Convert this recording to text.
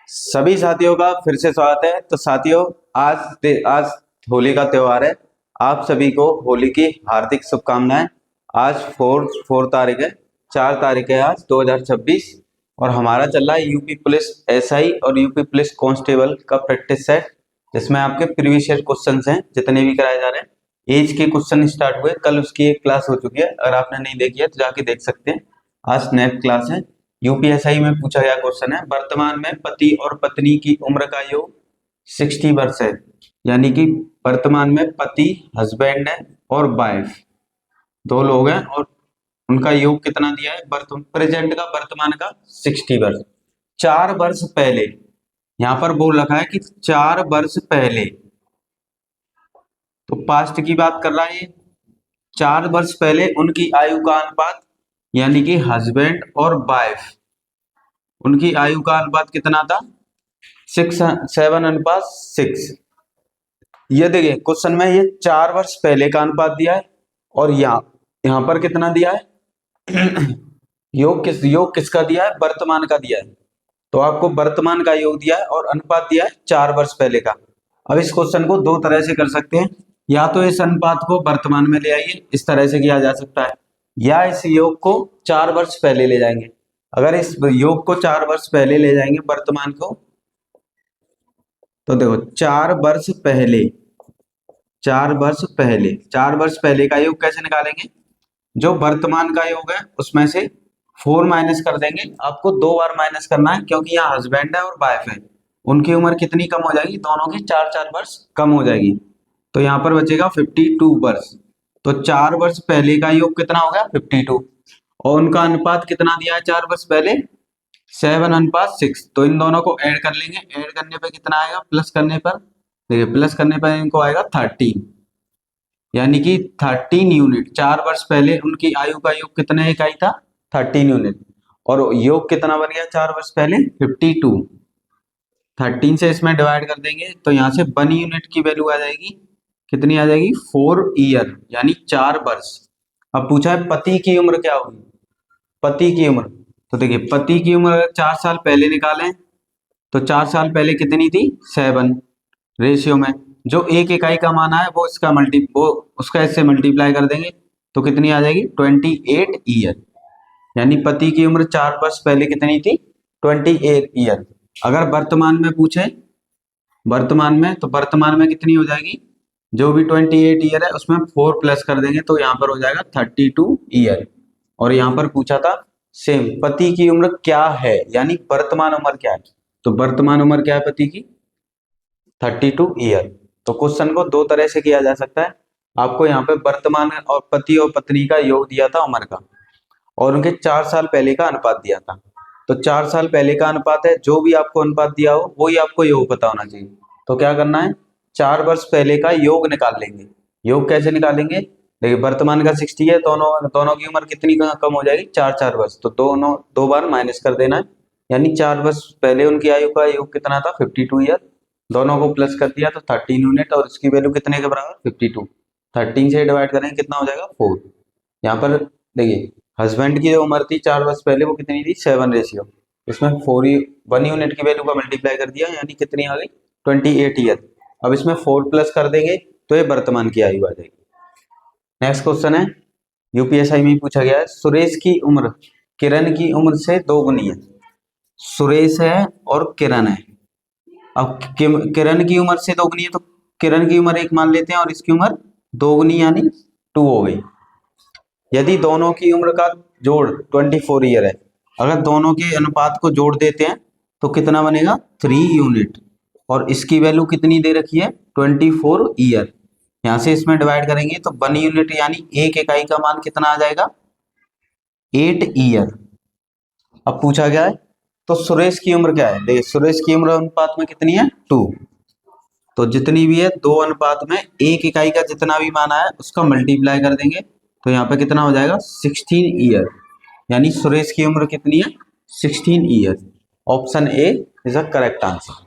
सभी साथियों का फिर से स्वागत है। तो साथियों, आज होली का त्योहार है। आप सभी को होली की हार्दिक शुभकामनाएं। आज 4 तारीख है, 4 तारीख है आज 2026 और हमारा चल रहा है यूपी पुलिस एसआई और यूपी पुलिस कांस्टेबल का प्रैक्टिस सेट, जिसमें आपके प्रीवियस ईयर क्वेश्चन हैं जितने भी कराए जा रहे हैं। एज के क्वेश्चन स्टार्ट हुए, कल उसकी एक क्लास हो चुकी है। अगर आपने नहीं देखी है तो जाके देख सकते हैं। आज नेक्स्ट क्लास है। यूपीएसआई में पूछा गया क्वेश्चन है, वर्तमान में पति और पत्नी की उम्र का योग 60 वर्ष है। यानी कि वर्तमान में पति हस्बैंड है और वाइफ दो लोग हैं और उनका योग कितना दिया है, प्रेजेंट का वर्तमान का 60 वर्ष। 4 वर्ष पहले यहां पर बोल रखा है कि 4 वर्ष पहले, तो पास्ट की बात कर रहा है ये। 4 वर्ष पहले उनकी आयु का अनुपात, यानी कि हस्बैंड और वाइफ, उनकी आयु का अनुपात कितना था, 7:6। ये देखिए क्वेश्चन में ये 4 वर्ष पहले का अनुपात दिया है और यहाँ पर कितना दिया है योग किसका दिया है, वर्तमान का दिया है। तो आपको वर्तमान का योग दिया है और अनुपात दिया है 4 वर्ष पहले का। अब इस क्वेश्चन को दो तरह से कर सकते हैं, या तो इस अनुपात को वर्तमान में ले आइए, इस तरह से किया जा सकता है, या इस योग को 4 वर्ष पहले ले जाएंगे। अगर इस योग को 4 वर्ष पहले ले जाएंगे वर्तमान को, तो देखो 4 वर्ष पहले, 4 वर्ष पहले का योग कैसे निकालेंगे, जो वर्तमान का योग है उसमें से 4 माइनस कर देंगे। आपको 2 बार माइनस करना है क्योंकि यहाँ हस्बैंड है और वाइफ है, उनकी उम्र कितनी कम हो जाएगी, दोनों की 4-4 वर्ष कम हो जाएगी। तो यहाँ पर बचेगा 52 वर्ष। तो 4 वर्ष पहले का योग कितना हो गया, 52, और उनका अनुपात कितना दिया है 4 वर्ष पहले, 7:6। तो इन दोनों को ऐड कर लेंगे, ऐड करने पे कितना आएगा, प्लस करने पर, देखिए प्लस करने पर इनको आएगा 13, यानी कि 13 यूनिट। 4 वर्ष पहले उनकी आयु का योग कितने इकाई था, 13 यूनिट, और योग कितना बन गया 4 वर्ष पहले, 52। 13 से इसमें डिवाइड कर देंगे तो यहाँ से 1 यूनिट की वैल्यू आ जाएगी, कितनी आ जाएगी, 4 ईयर, यानी 4 वर्ष। अब पूछा है पति की उम्र क्या होगी, पति की उम्र, तो देखिए पति की उम्र अगर 4 साल पहले निकालें तो 4 साल पहले कितनी थी, 7 रेशियो में, जो एक इकाई का मान है वो उसका इससे मल्टीप्लाई कर देंगे तो कितनी आ जाएगी, 28 ईयर। यानी पति की उम्र 4 वर्ष पहले कितनी थी, 28 ईयर। अगर वर्तमान में पूछे, वर्तमान में, तो वर्तमान में कितनी हो जाएगी, जो भी 28 ईयर है उसमें 4 प्लस कर देंगे तो यहाँ पर हो जाएगा 32 ईयर। और यहाँ पर पूछा था सेम, पति की उम्र क्या है, यानी वर्तमान उम्र क्या है, तो वर्तमान उम्र क्या है पति की, 32 ईयर। तो क्वेश्चन को दो तरह से किया जा सकता है। आपको यहाँ पे वर्तमान और पति और पत्नी का योग दिया था उम्र का, और उनके 4 साल पहले का अनुपात दिया था। तो 4 साल पहले का अनुपात है, जो भी आपको अनुपात दिया हो वही आपको योग पता होना चाहिए। तो क्या करना है, 4 वर्ष पहले का योग निकाल लेंगे। योग कैसे निकालेंगे, देखिए वर्तमान का 60 है, दोनों की उम्र कितनी कम हो जाएगी, 4-4 वर्ष, तो दोनों 2 बार माइनस कर देना है। यानी 4 वर्ष पहले उनकी आयु का योग कितना था, 52 ईयर, दोनों को प्लस कर दिया तो 13 यूनिट, और इसकी वैल्यू कितने के बराबर, 52। 13 से डिवाइड करेंगे कितना हो जाएगा, 4। यहाँ पर देखिए हस्बैंड की जो उम्र थी 4 वर्ष पहले वो कितनी थी, 7 रेशियो, इसमें 1 यूनिट की वैल्यू का मल्टीप्लाई कर दिया, यानी कितनी आ गई, 28 ईयर। अब इसमें 4 प्लस कर देंगे तो ये वर्तमान की आयु आ जाएगी। नेक्स्ट क्वेश्चन है, यूपीएसआई में पूछा गया है, सुरेश की उम्र किरण की उम्र से 2 गुनी है। सुरेश है और किरण है। अब किरण की उम्र से 2 गुनी है तो किरण की उम्र 1 मान लेते हैं और इसकी उम्र 2 गुनी यानी 2 हो गई। यदि दोनों की उम्र का जोड़ 24 ईयर है, अगर दोनों के अनुपात को जोड़ देते हैं तो कितना बनेगा, 3 यूनिट, और इसकी वैल्यू कितनी दे रखी है, 24 ईयर। यहां से इसमें डिवाइड करेंगे तो 1 यूनिट यानी एक इकाई का मान कितना आ जाएगा, 8 ईयर। अब पूछा गया है तो सुरेश की उम्र क्या है, देखिए सुरेश की उम्र अनुपात में कितनी है, 2, तो जितनी भी है 2 अनुपात में एक इकाई का जितना भी मान आया उसका मल्टीप्लाई कर देंगे तो यहाँ पे कितना हो जाएगा, 16 ईयर। यानी सुरेश की उम्र कितनी है, 16 year. Option A is a correct answer.